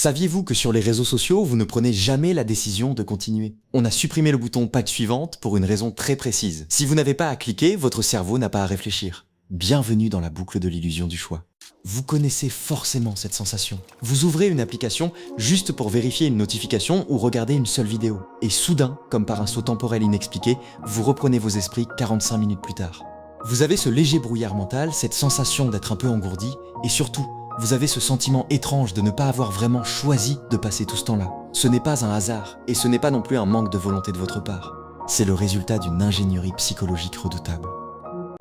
Saviez-vous que sur les réseaux sociaux, vous ne prenez jamais la décision de continuer? On a supprimé le bouton page suivante pour une raison très précise. Si vous n'avez pas à cliquer, votre cerveau n'a pas à réfléchir. Bienvenue dans la boucle de l'illusion du choix. Vous connaissez forcément cette sensation. Vous ouvrez une application juste pour vérifier une notification ou regarder une seule vidéo. Et soudain, comme par un saut temporel inexpliqué, vous reprenez vos esprits 45 minutes plus tard. Vous avez ce léger brouillard mental, cette sensation d'être un peu engourdi, et surtout, vous avez ce sentiment étrange de ne pas avoir vraiment choisi de passer tout ce temps-là. Ce n'est pas un hasard, et ce n'est pas non plus un manque de volonté de votre part. C'est le résultat d'une ingénierie psychologique redoutable.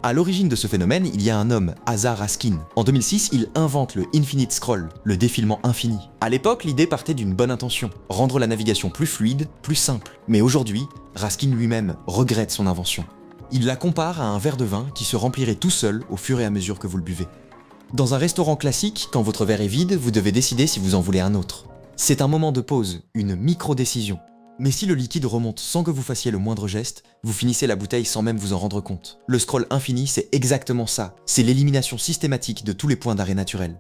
À l'origine de ce phénomène, il y a un homme, Asa Raskin. En 2006, il invente le Infinite Scroll, le défilement infini. À l'époque, l'idée partait d'une bonne intention, rendre la navigation plus fluide, plus simple. Mais aujourd'hui, Raskin lui-même regrette son invention. Il la compare à un verre de vin qui se remplirait tout seul au fur et à mesure que vous le buvez. Dans un restaurant classique, quand votre verre est vide, vous devez décider si vous en voulez un autre. C'est un moment de pause, une micro-décision. Mais si le liquide remonte sans que vous fassiez le moindre geste, vous finissez la bouteille sans même vous en rendre compte. Le scroll infini, c'est exactement ça. C'est l'élimination systématique de tous les points d'arrêt naturels.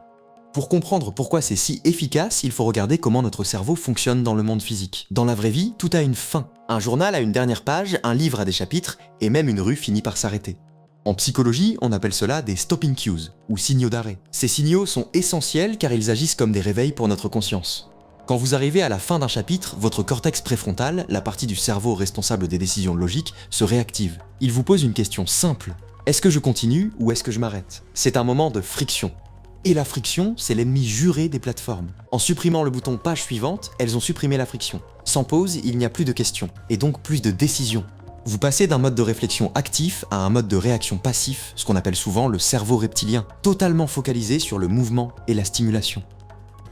Pour comprendre pourquoi c'est si efficace, il faut regarder comment notre cerveau fonctionne dans le monde physique. Dans la vraie vie, tout a une fin. Un journal a une dernière page, un livre a des chapitres, et même une rue finit par s'arrêter. En psychologie, on appelle cela des stopping cues, ou signaux d'arrêt. Ces signaux sont essentiels car ils agissent comme des réveils pour notre conscience. Quand vous arrivez à la fin d'un chapitre, votre cortex préfrontal, la partie du cerveau responsable des décisions logiques, se réactive. Il vous pose une question simple. Est-ce que je continue ou est-ce que je m'arrête? C'est un moment de friction. Et la friction, c'est l'ennemi juré des plateformes. En supprimant le bouton page suivante, elles ont supprimé la friction. Sans pause, il n'y a plus de questions, et donc plus de décisions. Vous passez d'un mode de réflexion actif à un mode de réaction passif, ce qu'on appelle souvent le cerveau reptilien, totalement focalisé sur le mouvement et la stimulation.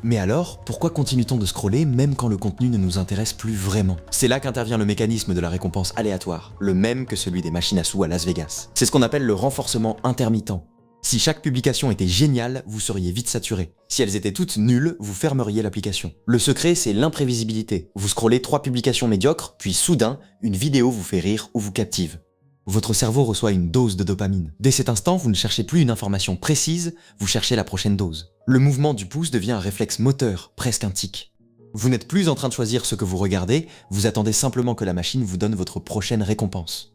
Mais alors, pourquoi continue-t-on de scroller même quand le contenu ne nous intéresse plus vraiment? C'est là qu'intervient le mécanisme de la récompense aléatoire, le même que celui des machines à sous à Las Vegas. C'est ce qu'on appelle le renforcement intermittent. Si chaque publication était géniale, vous seriez vite saturé. Si elles étaient toutes nulles, vous fermeriez l'application. Le secret, c'est l'imprévisibilité. Vous scrollez 3 publications médiocres, puis soudain, une vidéo vous fait rire ou vous captive. Votre cerveau reçoit une dose de dopamine. Dès cet instant, vous ne cherchez plus une information précise, vous cherchez la prochaine dose. Le mouvement du pouce devient un réflexe moteur, presque un tic. Vous n'êtes plus en train de choisir ce que vous regardez, vous attendez simplement que la machine vous donne votre prochaine récompense.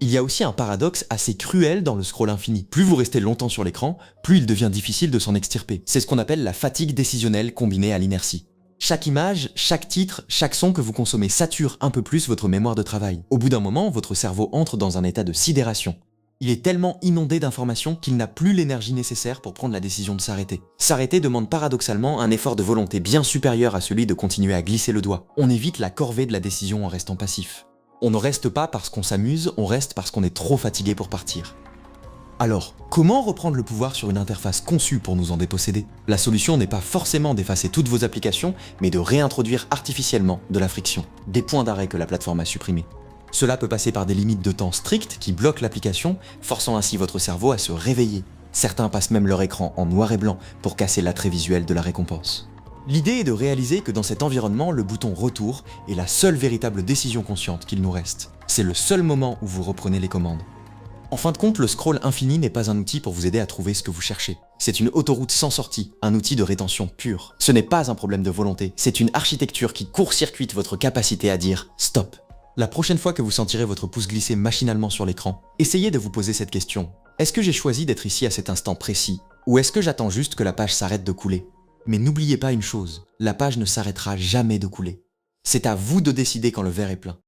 Il y a aussi un paradoxe assez cruel dans le scroll infini. Plus vous restez longtemps sur l'écran, plus il devient difficile de s'en extirper. C'est ce qu'on appelle la fatigue décisionnelle combinée à l'inertie. Chaque image, chaque titre, chaque son que vous consommez sature un peu plus votre mémoire de travail. Au bout d'un moment, votre cerveau entre dans un état de sidération. Il est tellement inondé d'informations qu'il n'a plus l'énergie nécessaire pour prendre la décision de s'arrêter. S'arrêter demande paradoxalement un effort de volonté bien supérieur à celui de continuer à glisser le doigt. On évite la corvée de la décision en restant passif. On ne reste pas parce qu'on s'amuse, on reste parce qu'on est trop fatigué pour partir. Alors, comment reprendre le pouvoir sur une interface conçue pour nous en déposséder? La solution n'est pas forcément d'effacer toutes vos applications, mais de réintroduire artificiellement de la friction, des points d'arrêt que la plateforme a supprimés. Cela peut passer par des limites de temps strictes qui bloquent l'application, forçant ainsi votre cerveau à se réveiller. Certains passent même leur écran en noir et blanc pour casser l'attrait visuel de la récompense. L'idée est de réaliser que dans cet environnement, le bouton retour est la seule véritable décision consciente qu'il nous reste. C'est le seul moment où vous reprenez les commandes. En fin de compte, le scroll infini n'est pas un outil pour vous aider à trouver ce que vous cherchez. C'est une autoroute sans sortie, un outil de rétention pure. Ce n'est pas un problème de volonté, c'est une architecture qui court-circuite votre capacité à dire « stop ». La prochaine fois que vous sentirez votre pouce glisser machinalement sur l'écran, essayez de vous poser cette question. Est-ce que j'ai choisi d'être ici à cet instant précis? Ou est-ce que j'attends juste que la page s'arrête de couler? Mais n'oubliez pas une chose, la page ne s'arrêtera jamais de couler. C'est à vous de décider quand le verre est plein.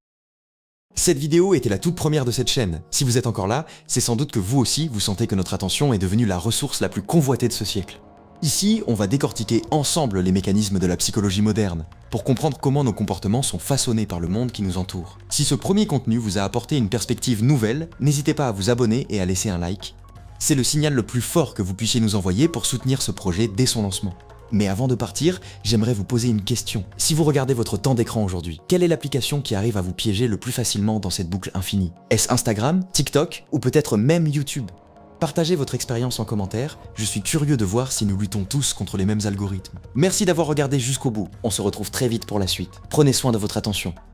Cette vidéo était la toute première de cette chaîne. Si vous êtes encore là, c'est sans doute que vous aussi, vous sentez que notre attention est devenue la ressource la plus convoitée de ce siècle. Ici, on va décortiquer ensemble les mécanismes de la psychologie moderne, pour comprendre comment nos comportements sont façonnés par le monde qui nous entoure. Si ce premier contenu vous a apporté une perspective nouvelle, n'hésitez pas à vous abonner et à laisser un like. C'est le signal le plus fort que vous puissiez nous envoyer pour soutenir ce projet dès son lancement. Mais avant de partir, j'aimerais vous poser une question. Si vous regardez votre temps d'écran aujourd'hui, quelle est l'application qui arrive à vous piéger le plus facilement dans cette boucle infinie? Est-ce Instagram, TikTok ou peut-être même YouTube? Partagez votre expérience en commentaire, je suis curieux de voir si nous luttons tous contre les mêmes algorithmes. Merci d'avoir regardé jusqu'au bout, on se retrouve très vite pour la suite. Prenez soin de votre attention.